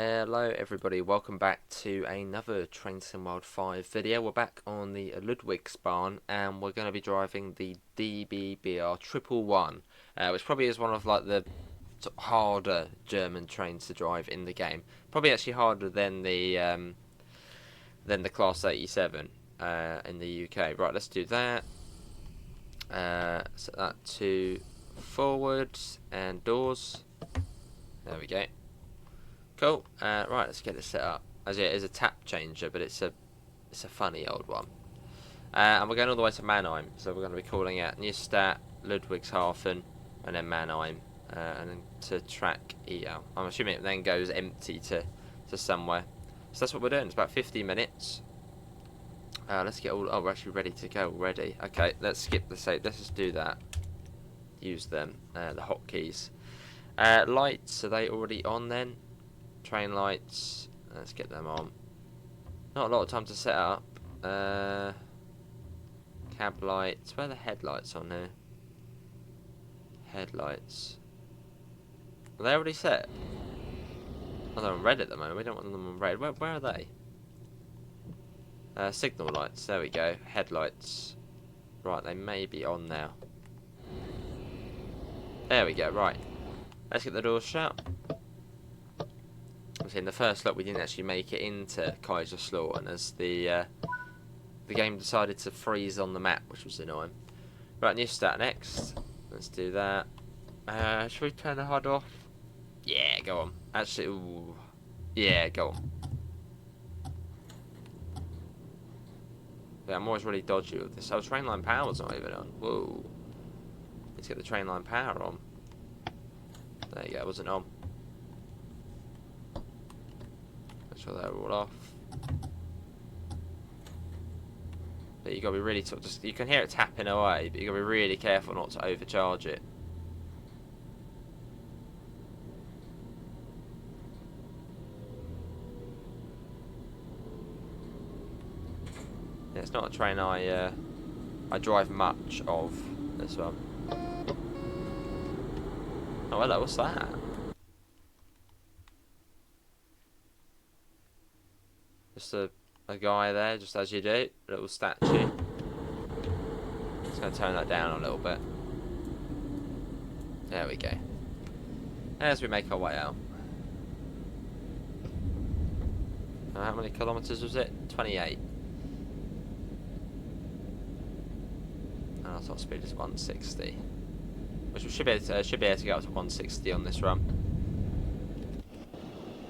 Hello everybody, welcome back to another Train Sim World 5 video. We're back on the Ludwigsbahn and we're going to be driving the DBBR 111, which probably is one of like the sort of harder German trains to drive in the game. Probably actually harder than the Class 87 in the UK. Right, let's do that. Set that to forwards and doors. There we go. Cool. Right, let's get this set up. As it is a tap changer, but it's a funny old one. And we're going all the way to Mannheim, so we're going to be calling out Neustadt, Ludwigshafen, and then Mannheim, and then to track EL. I'm assuming it then goes empty to somewhere. So that's what we're doing. It's about 50 minutes. Let's get all. Oh, we're actually ready to go already. Okay, let's skip the save. Let's just do that. Use them. The hotkeys. Lights. Are they already on then? Train lights, let's get them on. Not a lot of time to set up. Cab lights, where are the headlights on here? Headlights. Are they already set? Oh, they're on red at the moment, we don't want them on red. Where are they? Signal lights, there we go. Headlights. Right, they may be on now. There we go, right. Let's get the doors shut. In the first look we didn't actually make it into Kaiserslautern as the game decided to freeze on the map, which was annoying. Right, Neustadt next. Let's do that. Should we turn the HUD off? Yeah, go on. Actually, ooh. Yeah, go on. Yeah, I'm always really dodgy with this. Oh, train line power's not even on. Whoa. Let's get the train line power on. There you go, it wasn't on. Sure they're all off. But you gotta be really sort of just, you can hear it tapping away, but you gotta be really careful not to overcharge it. Yeah, it's not a train I drive much of, this one. Oh hello, what's that? Just a guy there, just as you do, a little statue. Just going to turn that down a little bit. There we go. As we make our way out. How many kilometres was it? 28. And our top speed is 160. Which we should be able to get up to 160 on this run.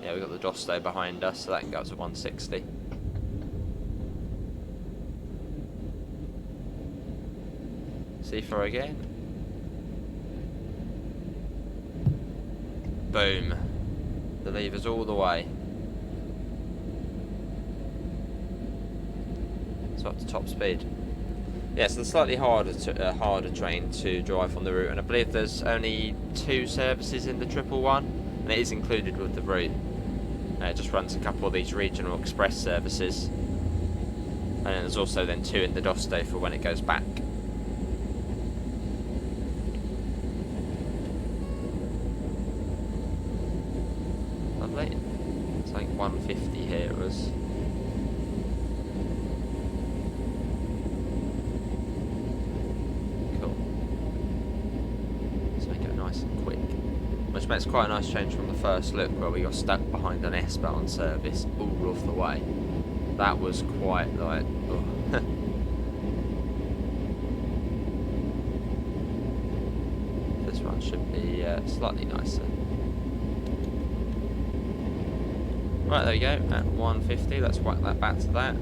Yeah, we've got the Dovetail behind us, so that can go up to 160. C4 again. Boom. The levers all the way. So up to top speed. Yeah, so it's slightly harder train to drive on the route, and I believe there's only 2 services in the 111, and it is included with the route. It just runs a couple of these regional express services, and then there's also then 2 in the Dovetail for when it goes back. Lovely. It's like 150 here it was. Cool. Let's make it nice and quick. Which makes quite a nice change from the first look where we got stuck behind an S-Bahn service all of the way. That was quite like... Oh. This one should be slightly nicer. Right, there we go, at 150, let's whack that back to that.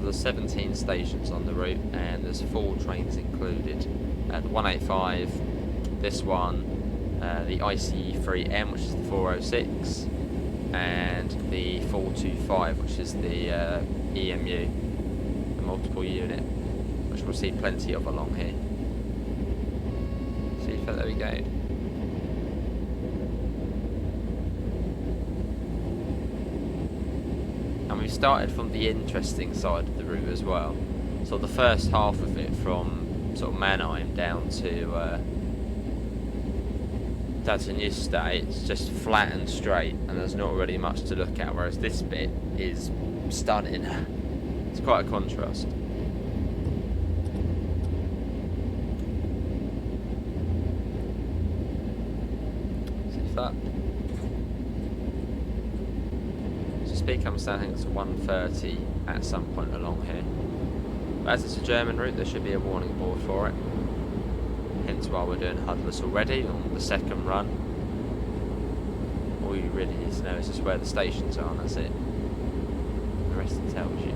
There's 17 stations on the route and there's 4 trains included. The 185, this one, the ICE3M, which is the 406, and the 425, which is the EMU, the multiple unit, which we'll see plenty of along here. See, so there we go. And we started from the interesting side of the route as well. So the first half of it from sort of Mannheim down to Neustadt, it's just flat and straight, and there's not really much to look at. Whereas this bit is stunning. It's quite a contrast. See that? So speed comes down, I think it's 130 at some point along here. But as it's a German route, there should be a warning board for it. Hence why we're doing HUDless already on the second run. All you really need to know is just where the stations are, and that's it. The rest it tells you.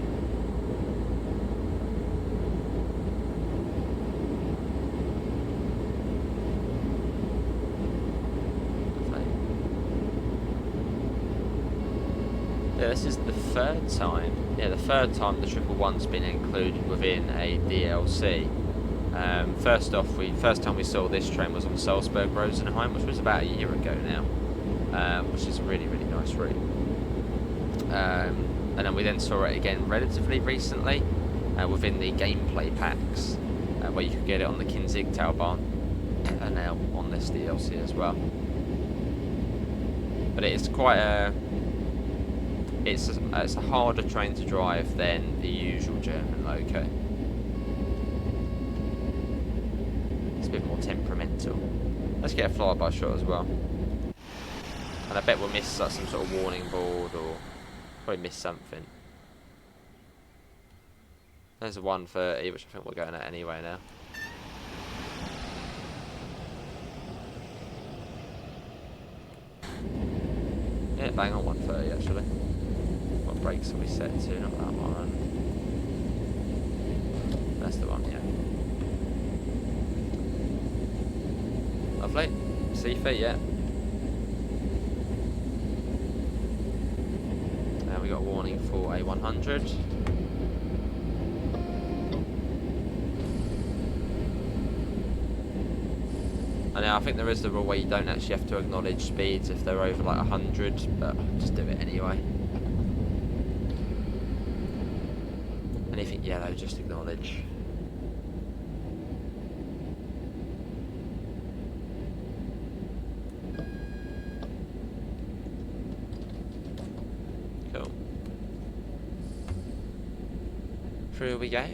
Yeah, this is the third time. Yeah, the third time the 111's been included within a DLC. First time we saw this train was on Salzburg-Rosenheim, which was about a year ago now, which is a really, really nice route. And then we then saw it again relatively recently within the gameplay packs, where you could get it on the Dovetail, and now on this DLC as well. But it's quite a it's a harder train to drive than the usual German loco. A bit more temperamental. Let's get a flyby shot as well. And I bet we'll miss like some sort of warning board, or probably miss something. There's a 130, which I think we're going at anyway now. Yeah, bang on 130 actually. What brakes are we set to? Not that one. That's the one, yeah. Lovely. See feet, yeah. Now we got a warning for a 100. And now I think there is the rule where you don't actually have to acknowledge speeds if they're over like 100, but just do it anyway. Anything yellow, just acknowledge. Through we go.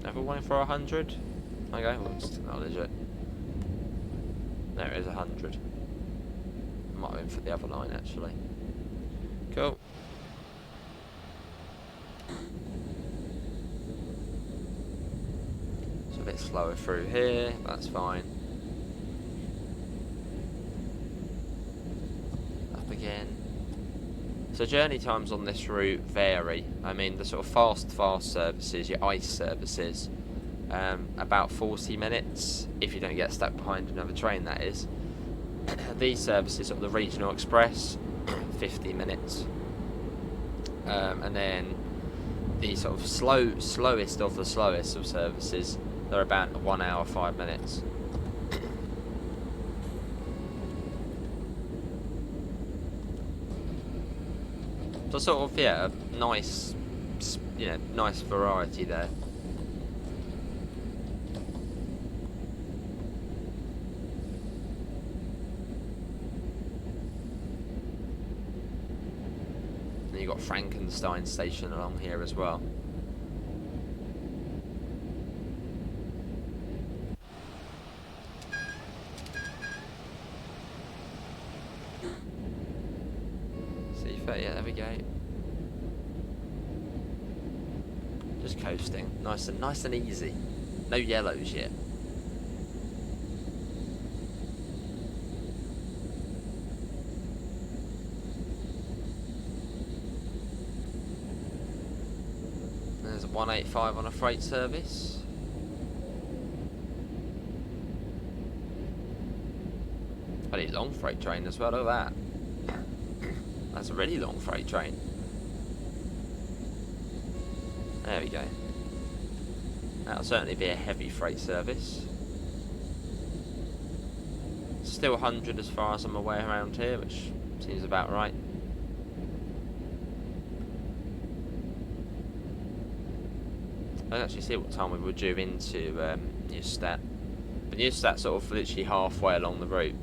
Never went for 100. Okay, we'll just acknowledge it. There it is, 100. Might have been for the other line actually. Cool. It's a bit slower through here, that's fine. Again. So journey times on this route vary. I mean, the sort of fast services, your ICE services, about 40 minutes if you don't get stuck behind another train, that is. These services of the regional express, 50 minutes. And then the sort of slowest of the slowest of services, they're about 1 hour 5 minutes. So sort of, yeah, a nice, nice variety there. And you've got Frankenstein station along here as well. Yeah, there we go. Just coasting, nice and easy. No yellows yet. There's a 185 on a freight service. Pretty long freight train as well. Look at that. That's a really long freight train. There we go. That'll certainly be a heavy freight service. still 100 as far as I'm aware around here, which seems about right. I don't actually see what time we were due into Neustadt. But Neustadt's sort of literally halfway along the route.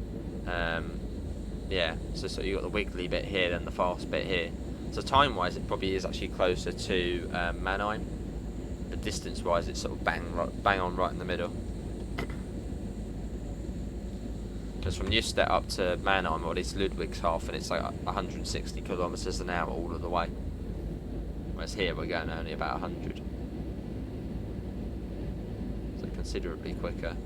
Yeah, so you got the wiggly bit here, then the fast bit here. So time-wise, it probably is actually closer to Mannheim. But distance-wise, it's sort of bang on right in the middle. Because from Neustadt up to Mannheim, or at least Ludwigs half, and it's like 160 kilometres an hour all of the way. Whereas here we're going only about 100. So considerably quicker.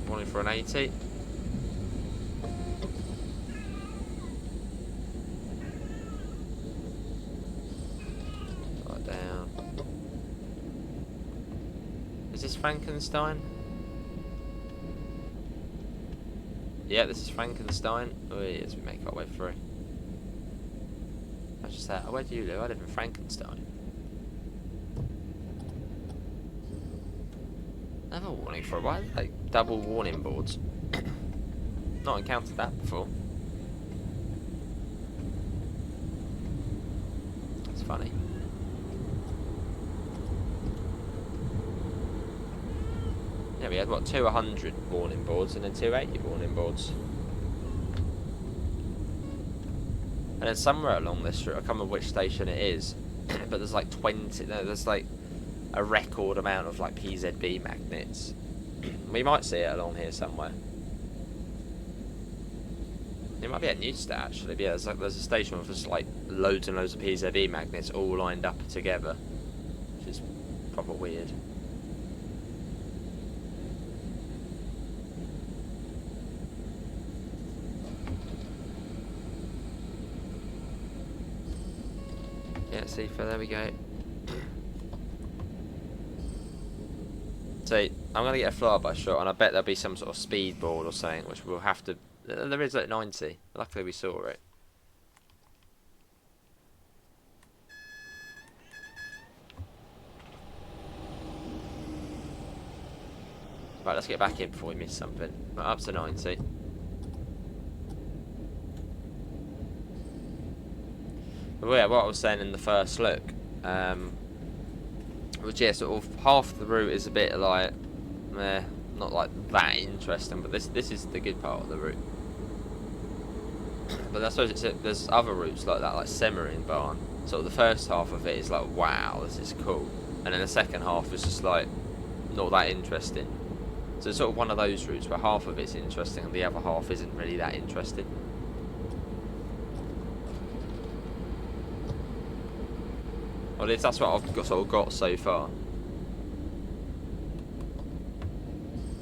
Wanting for an 80. Right down. Is this Frankenstein? Yeah, this is Frankenstein. Oh, as we make our way through. I just said, oh, where do you live? I live in Frankenstein. Another warning for a while, like double warning boards. Not encountered that before. It's funny. Yeah, we had what, 200 warning boards and then 280 warning boards. And then somewhere along this route, I can't remember which station it is, but there's like 20, no, there's like a record amount of like PZB magnets. We might see it along here somewhere. It might be at Neustadt actually, but yeah, there's a station with just like loads and loads of PZB magnets all lined up together, which is proper weird. Yeah, see, there we go. So I'm gonna get a flyby shot, and I bet there'll be some sort of speed board or something, which we'll have to. There is at 90. Luckily, we saw it. Right, let's get back in before we miss something. Right, up to 90. But yeah, what I was saying in the first look, which yeah, sort of half the route is a bit like, not like that interesting, but this is the good part of the route. But I suppose there's other routes like that, like Ludwigsbahn. Sort of the first half of it is like, wow, this is cool, and then the second half is just like not that interesting. So it's sort of one of those routes where half of it's interesting and the other half isn't really that interesting. Well, at least that's what I've sort of got so far.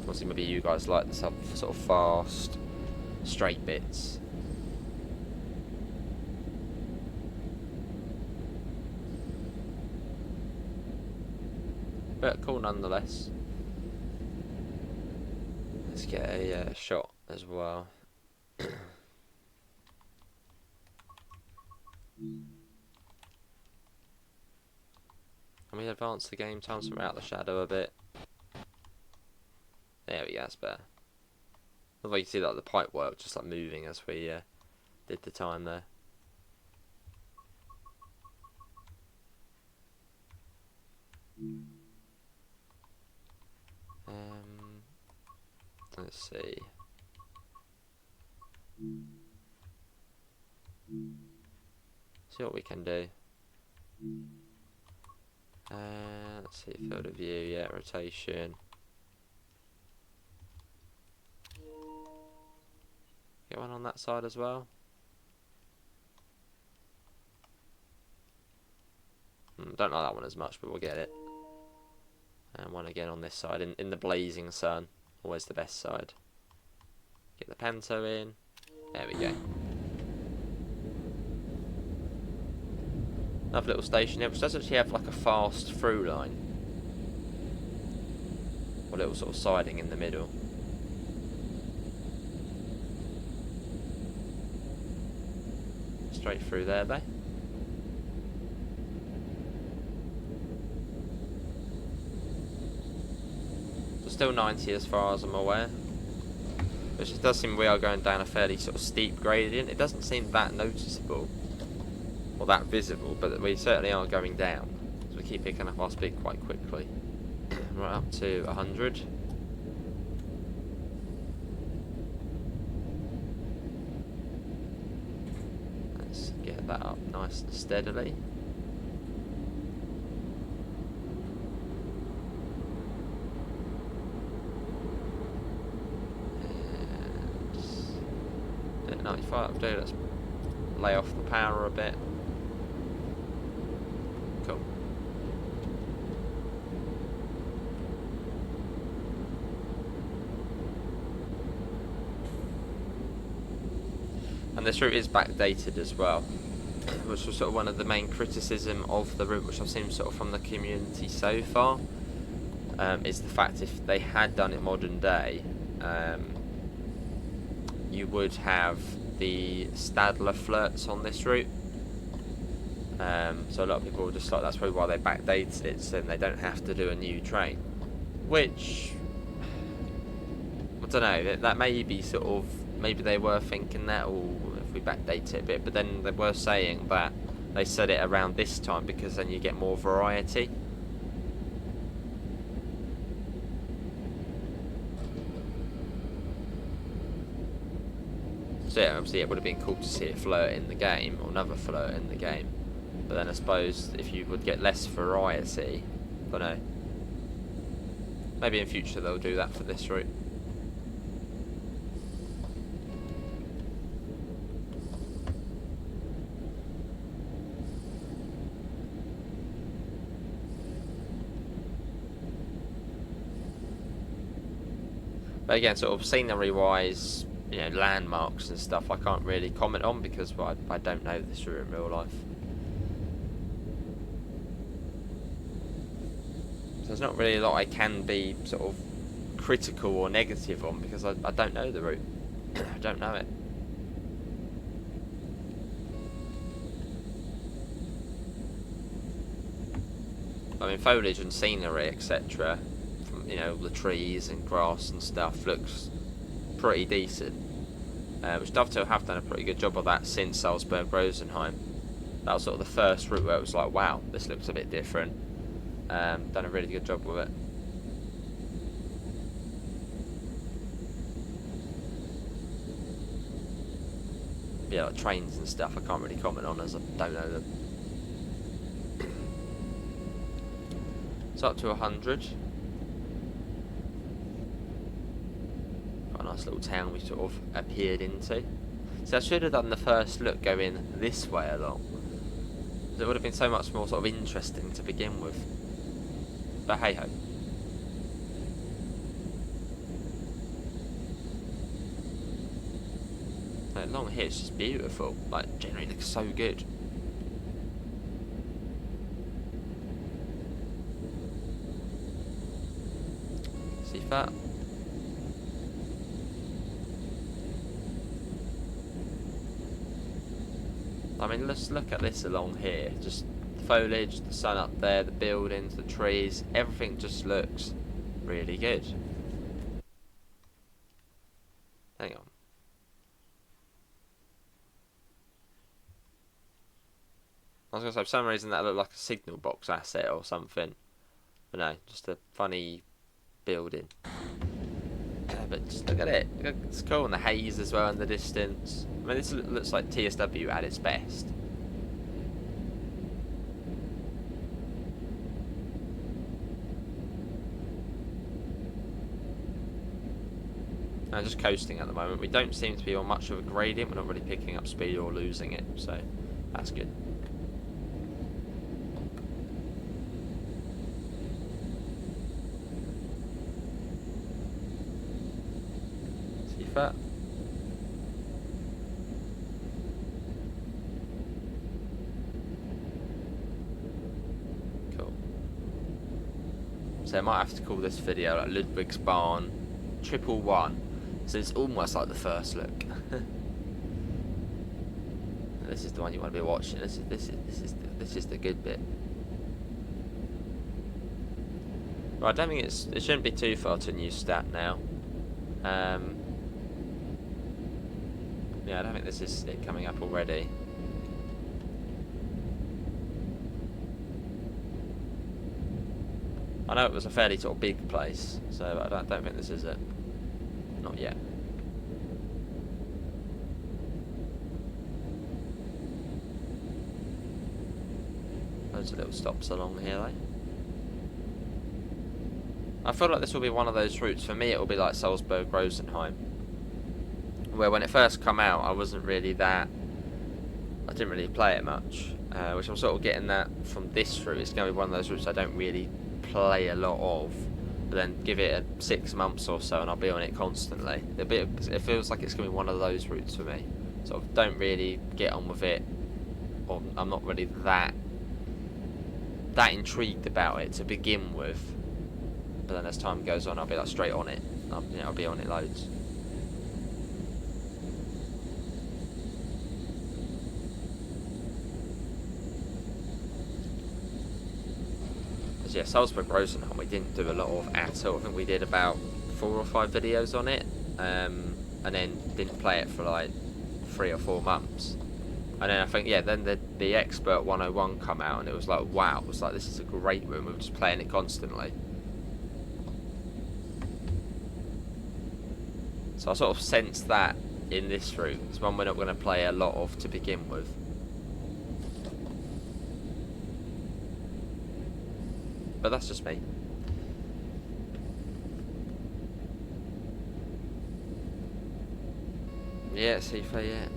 Obviously, maybe you guys like the sort of fast, straight bits. But cool nonetheless. Let's get a shot as well. Can we advance the game time so we're out the shadow a bit? There we go, that's better. Although you can see like the pipe work just like moving as we did the time there. Let's see. See what we can do. Let's see, field of view, yeah, rotation. Get one on that side as well. Don't like that one as much, but we'll get it. And one again on this side, in the blazing sun. Always the best side. Get the panto in. There we go. Another little station here, which does actually have like a fast through line. Or a little sort of siding in the middle. Straight through there, though. still 90 as far as I'm aware. Which it does seem we are going down a fairly sort of steep gradient. It doesn't seem that noticeable or that visible, but we certainly are going down. So we keep picking up our speed quite quickly. Right up to 100. Let's get that up nice and steadily. And 95 update, let's lay off the power a bit. Cool. And this route is backdated as well, which was sort of one of the main criticism of the route, which I've seen sort of from the community so far, is the fact if they had done it modern day, you would have the Stadler flirts on this route. So a lot of people will just like, that's probably why they backdated it, so they don't have to do a new train. Which, I don't know, that may be sort of, maybe they were thinking that, or if we backdate it a bit, but then they were saying that they set it around this time because then you get more variety. So yeah, obviously it would have been cool to see it flirt in the game, or another flirt in the game. But then I suppose if you would get less variety, I don't know. Maybe in future they'll do that for this route. But again, sort of scenery-wise, you know, landmarks and stuff I can't really comment on because well, I don't know this route in real life. So there's not really a lot I can be sort of critical or negative on because I don't know the route. I don't know it. I mean, foliage and scenery, etc., from, you know, the trees and grass and stuff looks pretty decent, which Dovetail have done a pretty good job of that since Salzburg-Rosenheim. That was sort of the first route where it was like, wow, this looks a bit different. Done a really good job with it. Yeah, like trains and stuff I can't really comment on as I don't know them. So up to 100. Nice little town we sort of appeared into. So I should have done the first look going this way along. It would have been so much more sort of interesting to begin with. But hey ho. Like, along here it's just beautiful. Like, generally looks so good. See that? I mean, let's look at this along here. Just the foliage, the sun up there, the buildings, the trees, everything just looks really good. Hang on. I was going to say, for some reason that looked like a signal box asset or something. But no, just a funny building. But just look at it. It's cool, and the haze as well in the distance. I mean, this looks like TSW at its best. I'm just coasting at the moment. We don't seem to be on much of a gradient. We're not really picking up speed or losing it, so that's good. See that? Cool. So I might have to call this video like Ludwigsbahn 111. So it's almost like the first look. This is the one you want to be watching. This is the good bit. Right, I don't think it shouldn't be too far to Neustadt now. Yeah, I don't think this is it coming up already. I know it was a fairly sort of big place, so I don't think this is it. Not yet. Loads of little stops along here, though. I feel like this will be one of those routes. For me, it will be like Salzburg-Rosenheim, where when it first come out, I wasn't really that. I didn't really play it much, which I'm sort of getting that from this route. It's going to be one of those routes I don't really play a lot of, but then give it 6 months or so and I'll be on it constantly. It feels like it's going to be one of those routes for me. Sort of don't really get on with it, or I'm not really that intrigued about it to begin with. But then as time goes on, I'll be like straight on it. I'll be on it loads. Yeah, Salzburg-Rosenheim we didn't do a lot of at all. I think we did about 4 or 5 videos on it, and then didn't play it for like 3 or 4 months. And then I think, yeah, then the Expert 101 come out, and it was like, wow, it was like, this is a great room. We were just playing it constantly. So I sort of sense that in this route. It's one we're not going to play a lot of to begin with. But that's just me. Yeah, Sifa, yeah.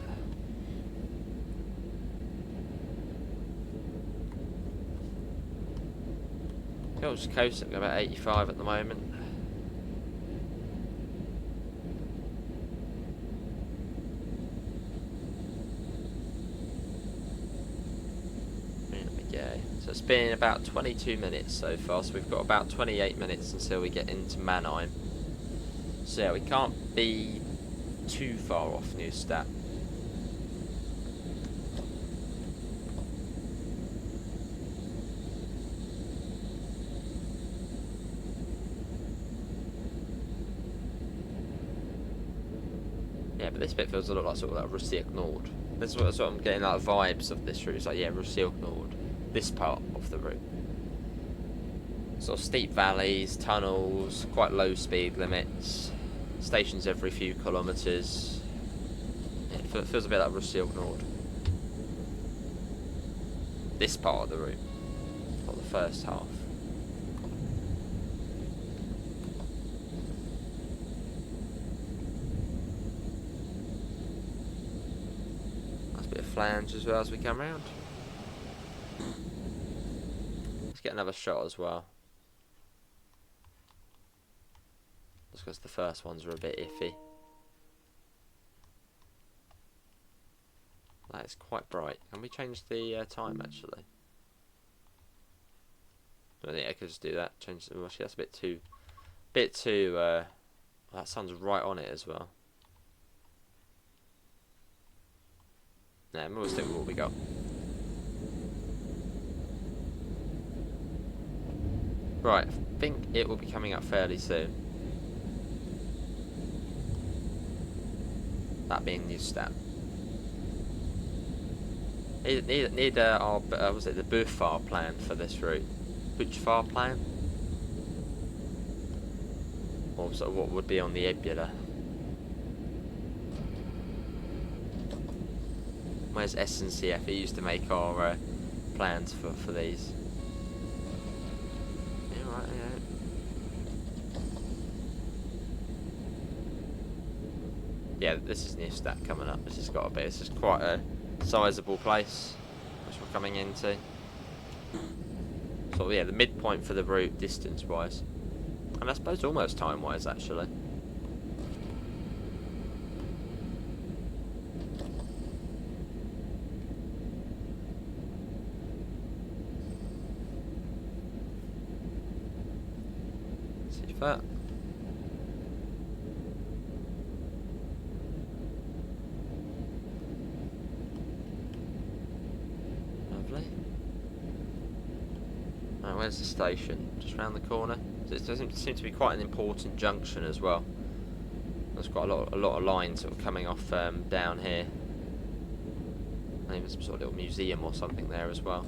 Cool, just coasting about 85 at the moment. So it's been about 22 minutes so far, so we've got about 28 minutes until we get into Mannheim. So yeah, we can't be too far off Neustadt. Yeah, but this bit feels a lot like sort of like Russia Nord. This is what I'm getting like vibes of this route. It's like, yeah, Russia Nord. This part of the route. Sort of steep valleys, tunnels, quite low speed limits, stations every few kilometres. Yeah, it feels a bit like Russia Nord. This part of the route, or the first half. Nice bit of flange as well as we come round. Get another shot as well. Just because the first ones are a bit iffy. That is quite bright. Can we change the time actually? I think I could just do that. Change the actually, that's a bit too. That sun's right on it as well. Nah, we'll stick with what we got. Right, I think it will be coming up fairly soon. That being Neustadt. Need our was it the Buchfahr plan for this route? Buchfahr plan? Or sort of what would be on the Ebula? Where's SNCF? He used to make our plans for these. Yeah, this is Neustadt coming up. This has got to be. This is quite a sizable place which we're coming into. So yeah, the midpoint for the route distance-wise, and I suppose almost time-wise actually. See that. where's the station? Just round the corner. So it doesn't seem to be quite an important junction as well. There's quite a lot of lines sort of coming off down here. I think there's some sort of little museum or something there as well.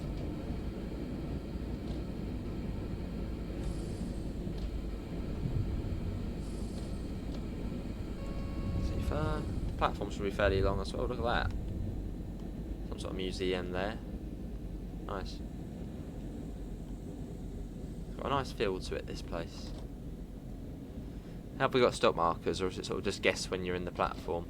See, the platform should be fairly long as well. Look at that. Some sort of museum there. Nice. It's got a nice feel to it, this place. Have we got stop markers, or is it sort of just guess when you're in the platform?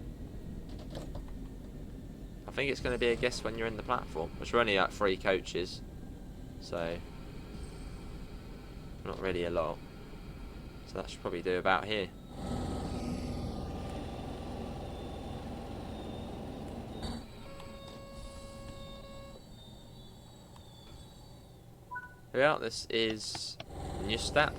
I think it's going to be a guess when you're in the platform, which are only like 3 coaches, so not really a lot. So that should probably do about here. Here we are. This is Neustadt.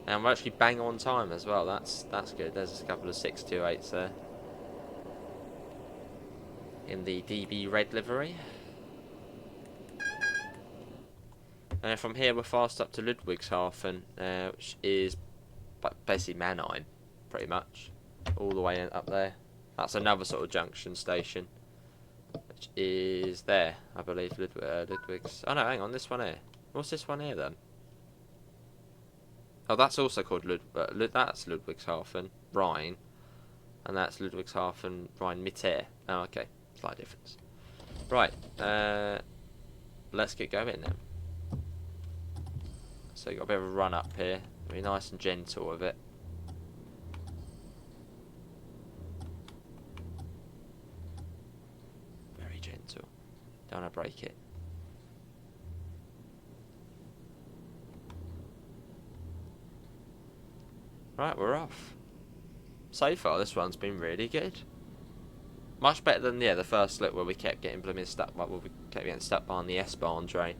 And we're actually bang on time as well. That's good. There's a couple of 628s there in the DB red livery. And from here we're fast up to Ludwigshafen, which is basically Mannheim, pretty much, all the way up there. That's another sort of junction station, which is there, I believe. Ludwigs. Oh no, hang on, this one here. What's this one here then? Oh, that's also called that's Ludwigshafen Rhine, and that's Ludwigshafen Rhine Mitte. Oh, okay, slight difference. Right, let's get going then. So you got a bit of a run up here. Be nice and gentle with it. Very gentle. Don't want to break it. Right, we're off. So far, this one's been really good. Much better than the first look where we kept getting blooming stuck. Well, we kept getting stuck behind the S-Bahn train.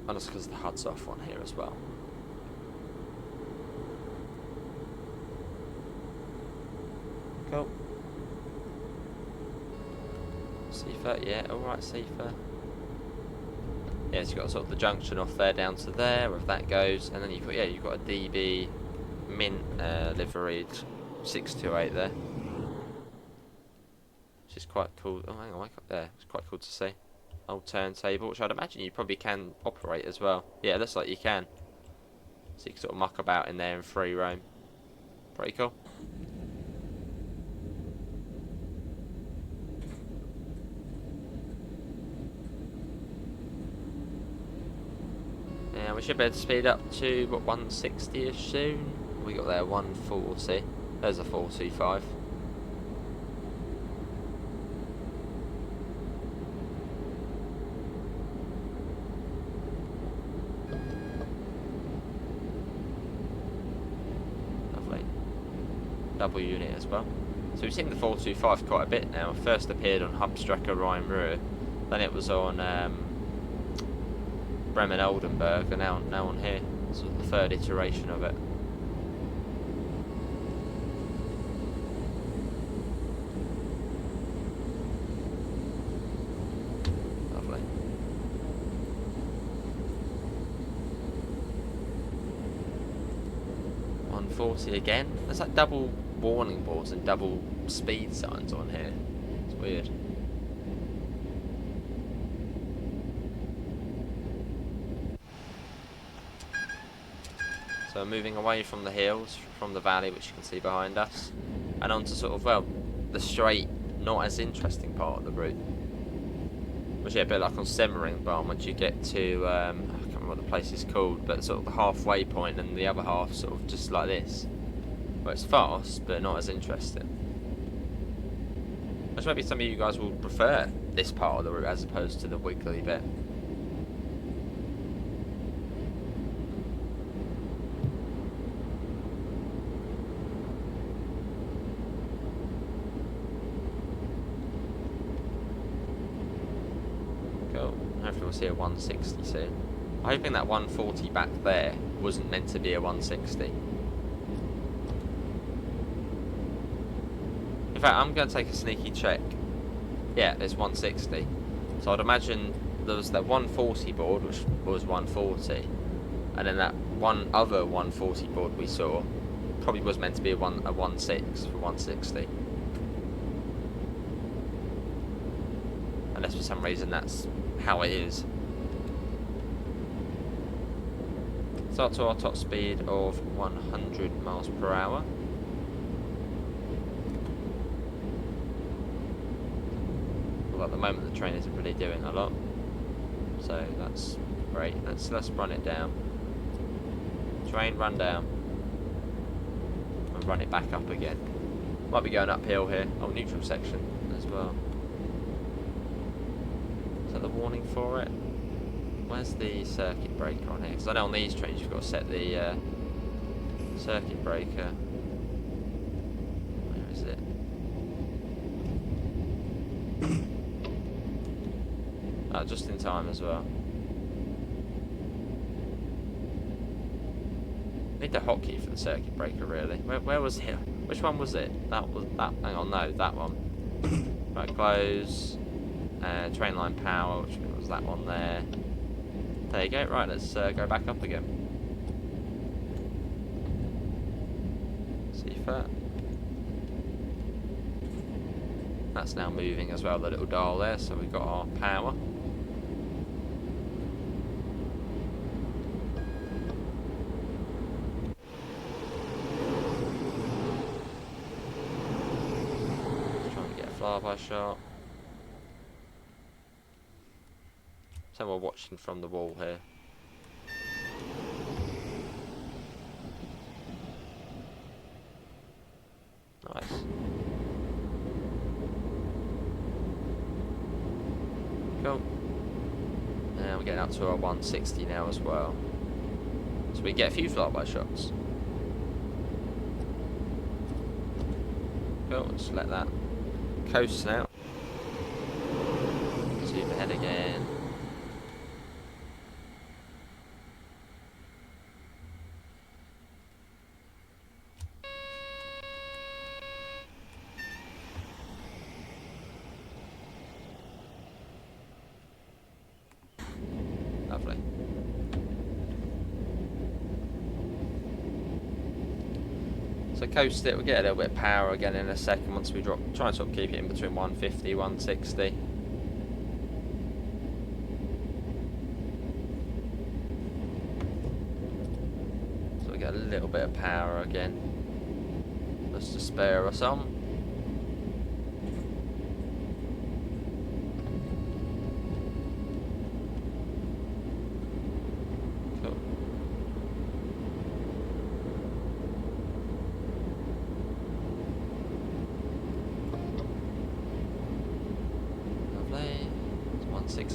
And that's because the HUD's off on here as well. Cool. Seafer, yeah, alright, Seafer. Yeah, so you've got sort of the junction off there down to there, wherever that goes, and then you've got a DB mint liveried 628 there, which is quite cool. Oh, hang on, there, it's quite cool to see. Old turntable, which I'd imagine you probably can operate as well. Yeah, it looks like you can. So you can sort of muck about in there in free roam. Pretty cool. We should be able to speed up to, what, 160-ish soon? We got there 140. There's a 425. Lovely. Double unit as well. So we've seen the 425 quite a bit now. It first appeared on Hubstrecke Rhein-Ruhr. Then it was on Bremen Oldenburg, and now on here. Sort of the third iteration of it. Lovely. .140 again. There's like double warning boards and double speed signs on here. It's weird. So moving away from the hills, from the valley, which you can see behind us, and onto sort of, well, the straight, not as interesting part of the route. Which is a bit like on Semmeringbahn, once you get to, I can't remember what the place is called, but sort of the halfway point, and the other half sort of just like this. Well, it's fast, but not as interesting. Which maybe some of you guys will prefer this part of the route as opposed to the wiggly bit. Hopefully we'll see a 160 soon. I'm hoping that 140 back there wasn't meant to be a 160. In fact, I'm going to take a sneaky check. Yeah, it's 160. So I'd imagine there was that 140 board, which was 140, and then that one other 140 board we saw probably was meant to be a 16 for 160. Unless for some reason that's how it is. Start to our top speed of 100 miles per hour. Well, at the moment the train isn't really doing a lot, so that's great. Let's run it down. Train, run down. And run it back up again. Might be going uphill here. Oh, neutral section as well. Is that the warning for it? Where's the circuit breaker on here? Because I know on these trains you've got to set the circuit breaker. Where is it? Oh, just in time as well. Need the hotkey for the circuit breaker, really. Where was it? Which one was it? That was that. Hang on, no, that one. Right, close. Train line power, which was that one there. There you go. Right, let's go back up again. See that. That's now moving as well, the little dial there, so we've got our power. Just trying to get a flyby shot. So we're watching from the wall here. Nice. Cool. And we're getting up to our 160 now as well. So we get a few flyby shots. Cool, just let that coast now. Zoom ahead again. Lovely. So coast it, we'll get a little bit of power again in a second once we drop, try and sort of keep it in between 150, 160. So we get a little bit of power again, just to spare us on.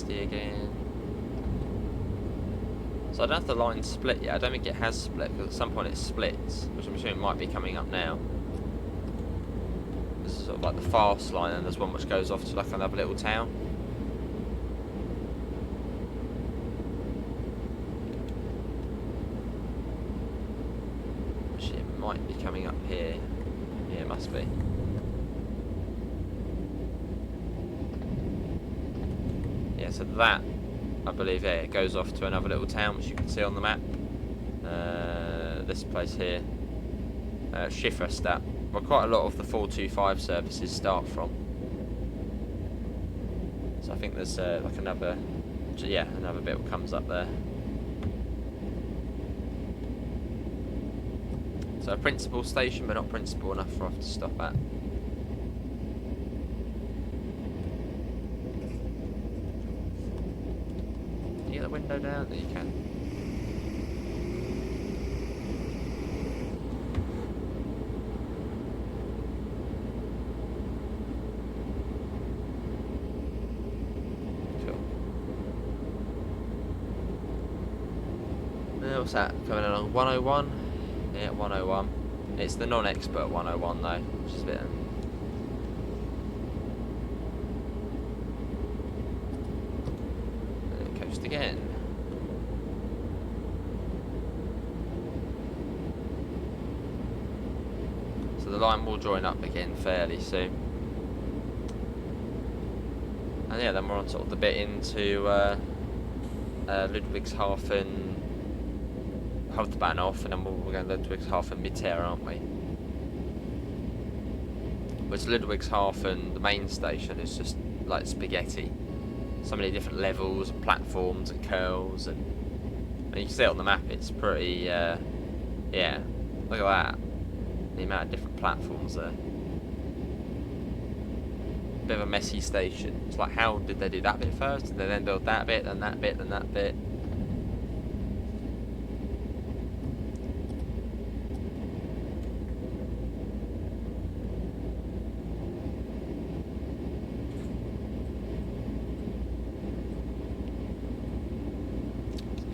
Again. So I don't know if the line's split yet. I don't think it has split, because at some point it splits, which I'm assuming might be coming up now. This is sort of like the fast line, and there's one which goes off to like another little town. Actually, it might be coming up here. Yeah, it must be. So that, I believe, yeah, it goes off to another little town, which you can see on the map. This place here, Schifferstadt, where quite a lot of the 425 services start from. So I think there's like another, yeah, another bit that comes up there. So a principal station, but not principal enough for us to stop at. Window down, there you can. Cool. What's that coming along? 101? Yeah, 101. It's the non-expert 101 though, which is a bit. Coast again. The line will join up again fairly soon. And yeah, then we're on sort of the bit into Ludwigshafen, Hauptbahnhof, off, and then we're going to Ludwigshafen Mitte, aren't we? Which Ludwigshafen, the main station, is just like spaghetti. So many different levels, and platforms, and curls, and you can see it on the map. It's pretty, yeah. Look at that. The amount of different platforms there. Bit of a messy station. It's like, how did they do that bit first? Did they then build that bit, then that bit, then that bit?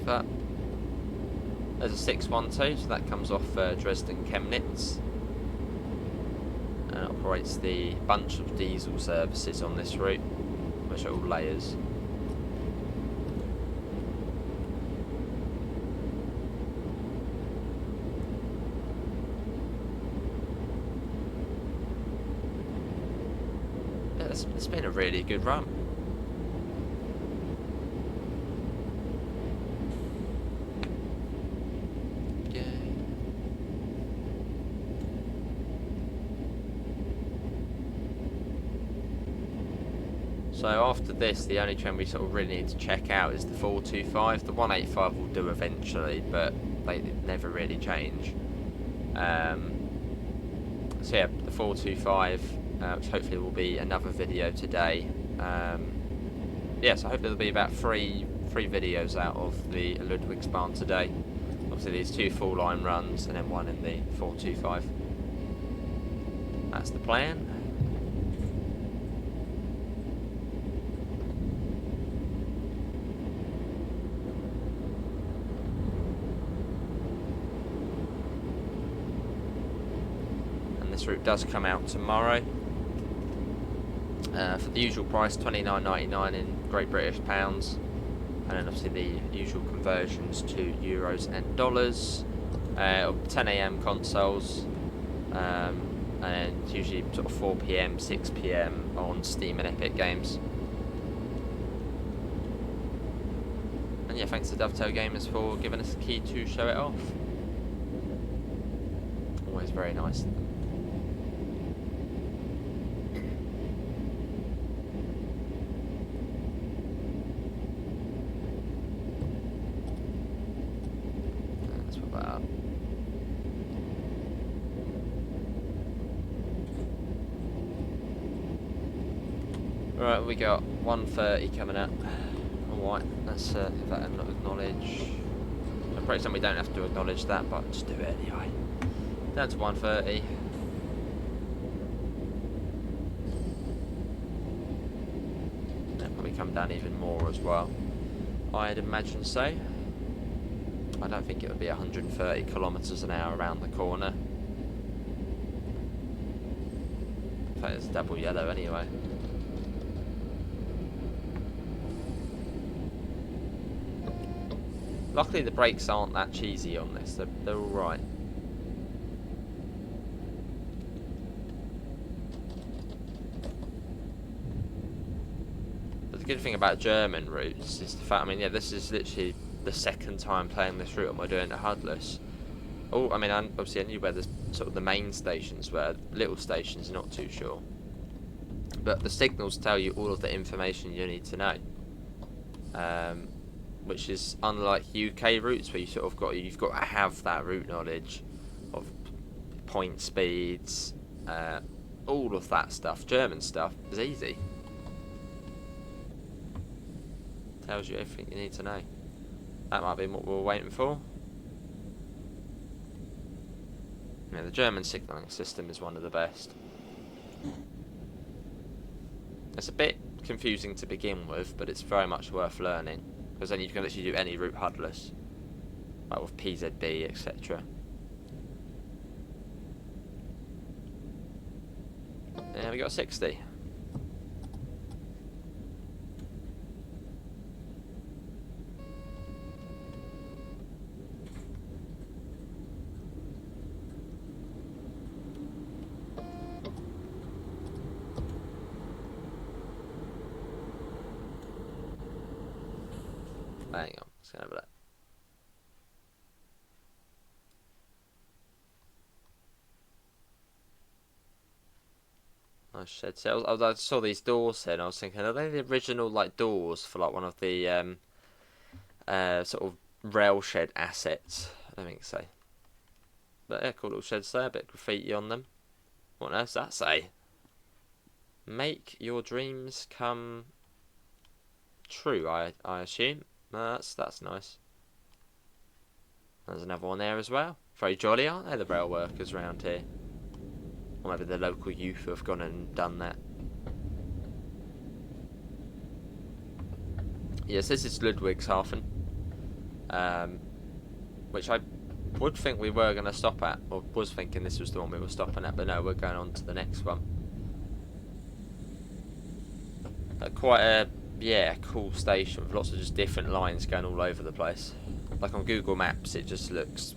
But there's a 612, so that comes off Dresden Chemnitz. And it operates the bunch of diesel services on this route, which are all layers. Yeah, it's been a really good run. So after this, the only train we sort of really need to check out is the 425. The 185 will do eventually, but they never really change. So yeah, the 425, which hopefully will be another video today. Yeah, so hopefully there'll be about three videos out of the Ludwigsbahn today. Obviously these 2 full line runs and then 1 in the 425. That's the plan. This route does come out tomorrow for the usual price, £29.99 in Great British pounds, and then obviously the usual conversions to euros and dollars. 10 AM consoles, and usually sort of 4 PM, 6 PM on Steam and Epic Games. And yeah, thanks to Dovetail Gamers for giving us a key to show it off. Always very nice. Right, we got 130 coming up. Alright, let's give that an acknowledge. I'm pretty certain we don't have to acknowledge that, but just do it anyway. Down to 130. That'll probably come down even more as well, I'd imagine so. I don't think it would be 130 kilometres an hour around the corner. In fact, it's double yellow anyway. Luckily the brakes aren't that cheesy on this, they're alright. But the good thing about German routes is the fact, I mean, yeah, this is literally the second time playing this route and we're doing it HUDless. Oh, I mean, obviously I knew where the sort of the main stations were, little stations, not too sure. But the signals tell you all of the information you need to know. Which is unlike UK routes where you've got to have that route knowledge of point speeds, all of that stuff. German stuff is easy. Tells you everything you need to know. That might be what we're waiting for. Yeah, the German signalling system is one of the best. It's a bit confusing to begin with, but it's very much worth learning. Because then you can literally do any route HUDless, like with PZB, etc. Yeah, we got a 60. Hang on, let's go over that. Nice shed. So I saw these doors here, and I was thinking, are they the original like doors for like one of the sort of rail shed assets? I don't think so. But yeah, cool little sheds there, a bit of graffiti on them. What else does that say? Make your dreams come true, I assume. That's nice. There's another one there as well. Very jolly, aren't they, the rail workers around here? Or maybe the local youth who have gone and done that. Yes, this is Ludwigshafen. Which I would think we were going to stop at, or was thinking this was the one we were stopping at, but no, we're going on to the next one. Quite a, yeah, cool station with lots of just different lines going all over the place. Like on Google Maps, it just looks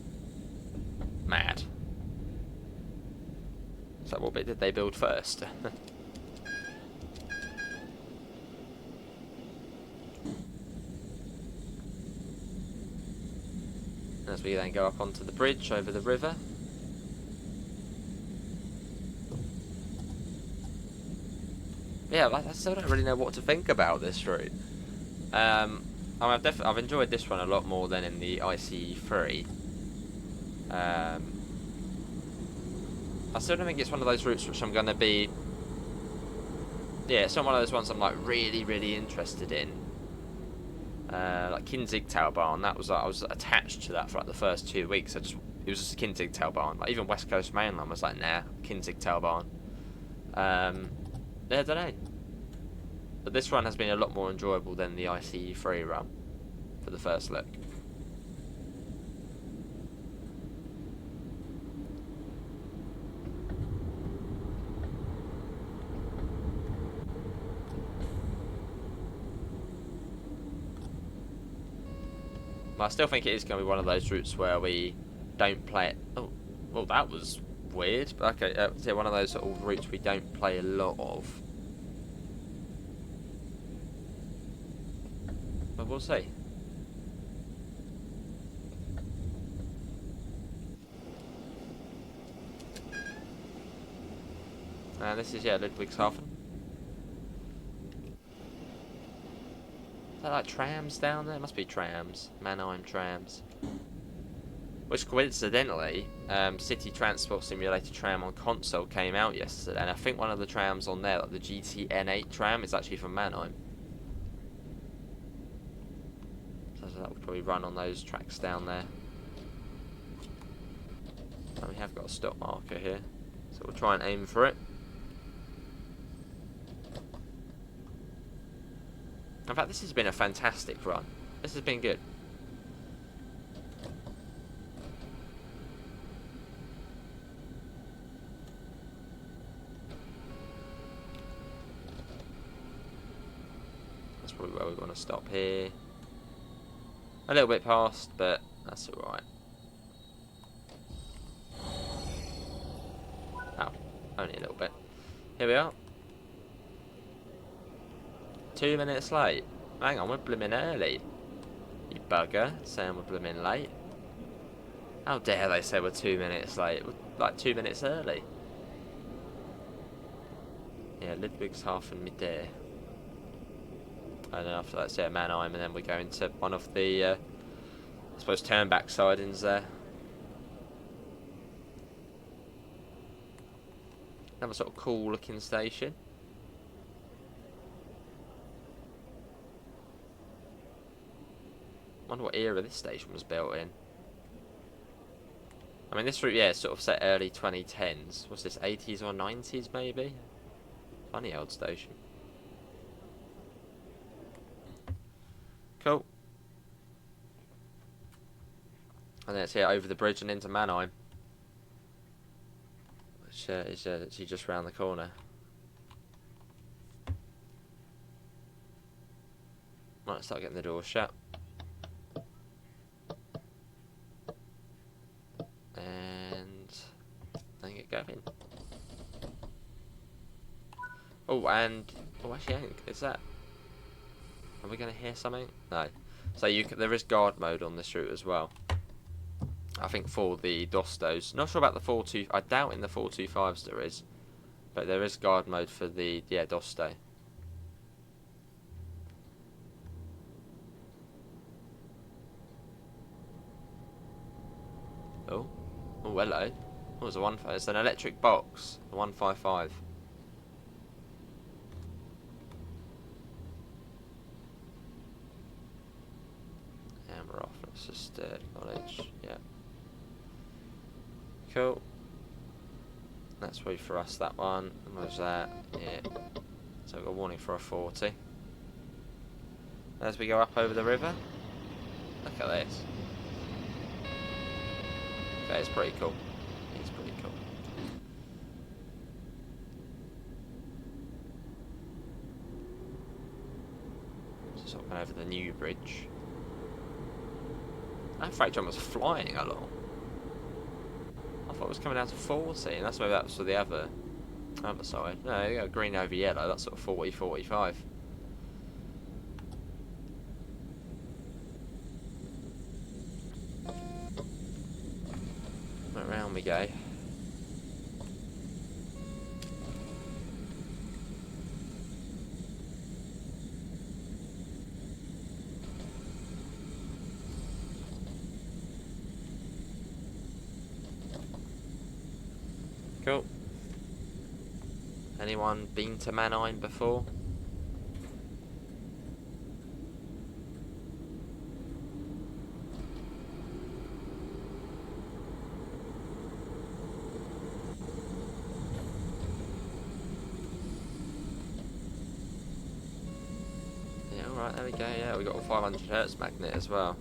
mad. So what bit did they build first? As we then go up onto the bridge over the river. Yeah, I still don't really know what to think about this route. I've enjoyed this one a lot more than in the ICE3. I still don't think it's one of those routes which I'm going to be... Yeah, it's not one of those ones I'm like really interested in. Like Kaiserslautern, that was like, I was attached to that for like the first 2 weeks. It was just a Kaiserslautern. Like even West Coast Mainline was like, nah, Kaiserslautern. Yeah, I don't know. But this run has been a lot more enjoyable than the ICE3 run for the first look. But I still think it is going to be one of those routes where we don't play it. Oh, well, that was weird. But okay, yeah, one of those sort of routes we don't play a lot of. But we'll see. And this is, yeah, Ludwigshafen. Is that like trams down there? Must be trams. Mannheim trams. Which coincidentally, City Transport Simulator tram on console came out yesterday, and I think one of the trams on there, like the GTN8 tram, is actually from Mannheim. So that would probably run on those tracks down there. And we have got a stop marker here, so we'll try and aim for it. In fact, this has been a fantastic run. This has been good. That's probably where we want to stop here. A little bit past, but that's alright. Oh, only a little bit. Here we are. 2 minutes late. Hang on, we're blooming early. You bugger, saying we're blooming late. How dare they say we're 2 minutes late? We're like 2 minutes early. Yeah, Ludwigshafen midday. And then after that, yeah, Mannheim, and then we go into one of the, I suppose, turn-back sidings there. Another sort of cool-looking station. I wonder what era this station was built in. I mean, this route, yeah, is sort of set early 2010s. What's this, 80s or 90s, maybe? Funny old station. Cool. And then it's here over the bridge and into Mannheim. Which is actually just round the corner. Right, start getting the door shut. And then get going. Oh, and oh, actually, I think is that. Are we going to hear something? No. So there is guard mode on this route as well. I think for the Dostos. Not sure about the 4.2. I doubt in the 4.25s there is. But there is guard mode for the Dosto. Oh. Oh, hello. What was a it's an electric box. A 155. And we're off. Let's just acknowledge. Yeah. Cool. That's way for us, that one. And what was that? Yeah. So we've got a warning for a 40. As we go up over the river. Look at this. Okay, it's pretty cool. It's pretty cool. Just hopping over the new bridge. That freight train was flying along. I thought it was coming down to 40, and that's maybe that was for the other side. No, you got green over yellow, that's sort of 40, 45. Around we go. Cool. Anyone been to Mannheim before? Yeah, alright, there we go. Yeah, we got a 500 Hertz magnet as well.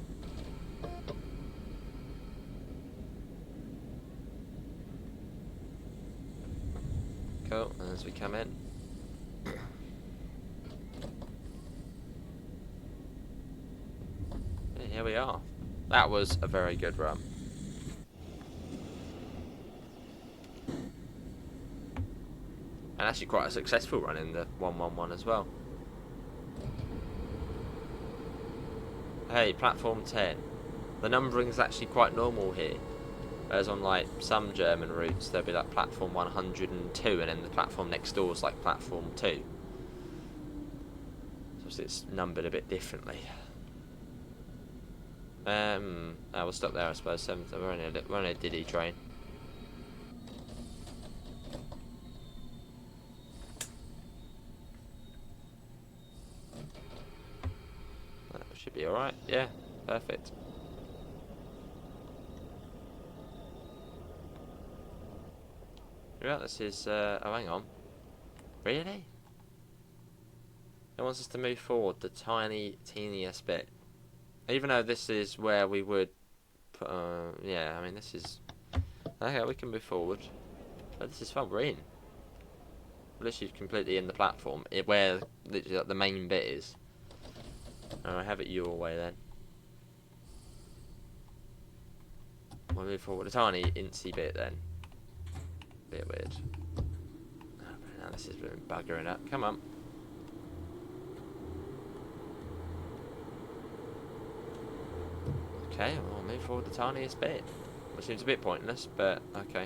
Cool, and as we come in. Yeah, here we are. That was a very good run. And actually quite a successful run in the 111 as well. Hey, platform 10. The numbering is actually quite normal here. Whereas on like some German routes, there'll be like platform 102, and then the platform next door is like platform 2. So it's numbered a bit differently. I will stop there, I suppose. We're on a Diddy train. That should be alright. Yeah, perfect. Yeah, this is, oh hang on. Really? It wants us to move forward the teeniest bit. Even though this is where we would put, yeah, I mean this is, okay, we can move forward. But this is fun, we're in. We're literally completely in the platform, where literally like, the main bit is. Alright, have it your way then. We'll move forward a tiny incy bit then. Bit weird. Oh, now this is buggering up. Come on. Okay, we'll move forward the tiniest bit. Which seems a bit pointless, but okay.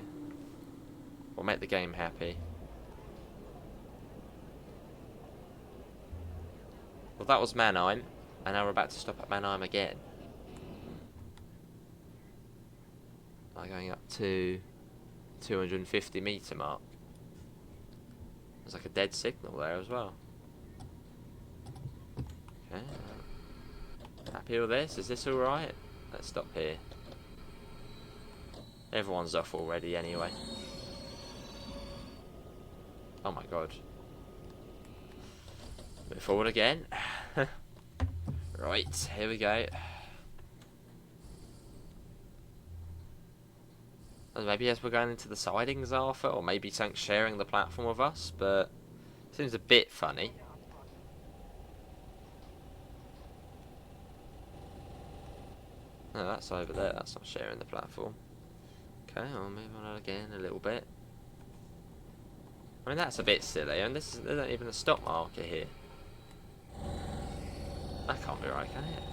We'll make the game happy. Well, that was Mannheim, and now we're about to stop at Mannheim again. We're going up to 250 metre mark. There's like a dead signal there as well. Okay. Happy with this? Is this alright? Let's stop here. Everyone's off already anyway. Oh my god. Move forward again. Right, here we go. Maybe as we're going into the sidings, Arthur, or maybe something sharing the platform with us, but it seems a bit funny. No, that's over there, that's not sharing the platform. Okay, I'll move on again a little bit. I mean, that's a bit silly, and there's not even a stop marker here. That can't be right, can it?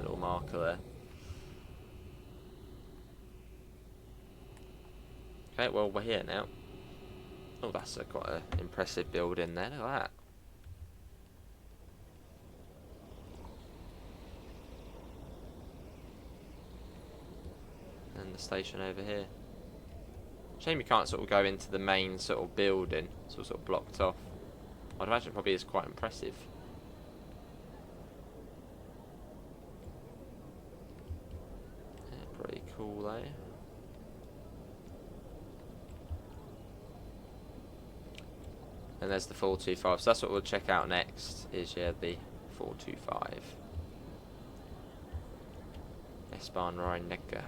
little marker there. Okay, well, we're here now. Oh, that's quite an impressive building there. Look at that. And the station over here. Shame you can't sort of go into the main sort of building. It's all sort of blocked off. I'd imagine it probably is quite impressive. Yeah, pretty cool though. And there's the 425. So that's what we'll check out next. Is the 425. S-Bahn Rhein-Neckar.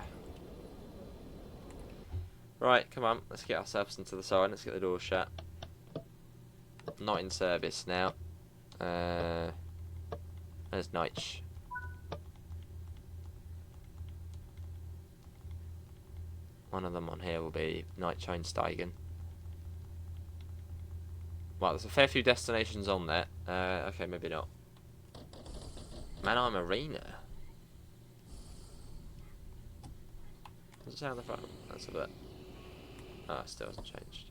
Right, come on, let's get ourselves into the side, let's get the door shut. Not in service now. There's Neitsch. One of them on here will be Neitsch Einsteigen. Well, there's a fair few destinations on there. Okay, maybe not. Mannheim Arena. Does it sound the front? That's a bit. Oh, it still hasn't changed.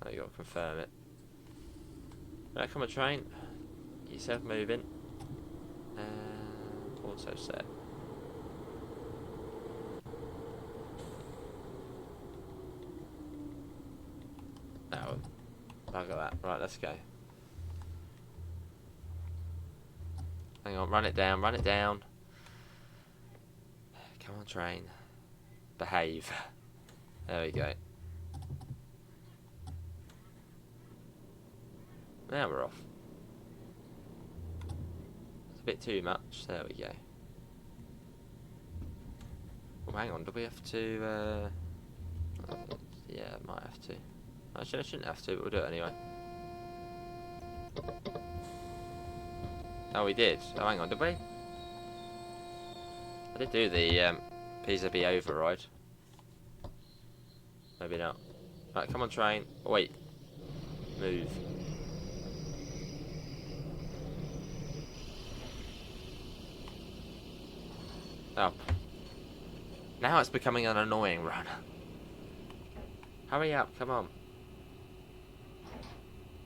Oh, you got to confirm it. Right, come on, train. Get yourself moving. Also set. Oh, look at that. Right, let's go. Hang on, run it down, run it down. Come on, train. Behave. There we go. Now we're off. It's a bit too much. There we go. Oh, hang on. Do we have to? Yeah, might have to. Actually, I shouldn't have to, but we'll do it anyway. Oh, we did. Oh, hang on. Did we? I did do the PZB override. Maybe not. Right, come on, train. Oh, wait. Move. Oh. Now it's becoming an annoying run. Hurry up, come on.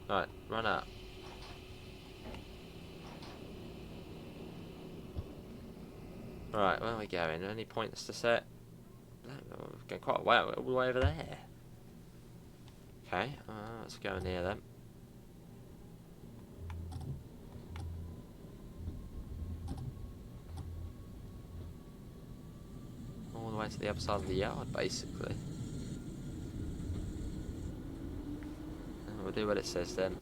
Right, run up. Right, where are we going? Any points to set? We're going quite a way, all the way over there. Okay, let's go near them. All the way to the other side of the yard, basically. And we'll do what it says then.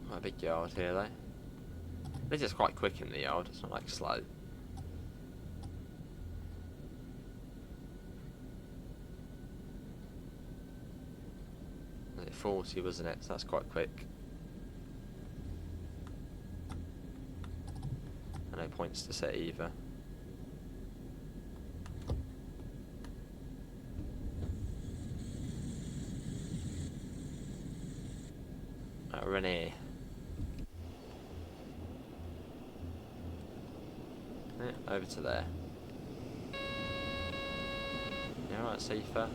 Quite a big yard here, though. At least it's quite quick in the yard, it's not like slow. Was it 40, wasn't it? So that's quite quick. And no points to set either. Right, we're in here. Yeah, over to there. Yeah, right, safer.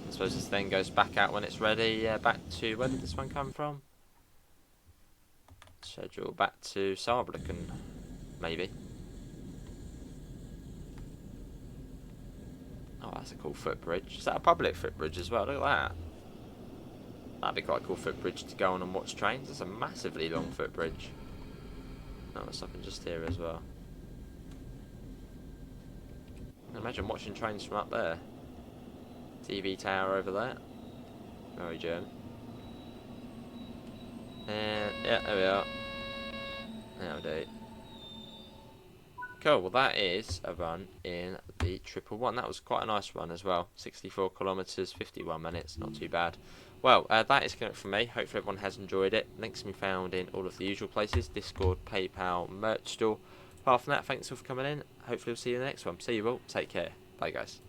I suppose this thing goes back out when it's ready. Back to, where did this one come from? Schedule back to Saarbrücken, maybe. Oh, that's a cool footbridge. Is that a public footbridge as well? Look at that. That'd be quite a cool footbridge to go on and watch trains. That's a massively long footbridge. Oh, we're stopping just here as well. Imagine watching trains from up there. TV tower over there. Very German. And yeah, there we are. That'll do. Cool, well that is a run in the 111. That was quite a nice run as well. 64 kilometres, 51 minutes, not too bad. Well, that is it from me. Hopefully everyone has enjoyed it. Links can be found in all of the usual places. Discord, PayPal, merch store. Apart from that, thanks all for coming in. Hopefully we'll see you in the next one. See you all. Take care. Bye guys.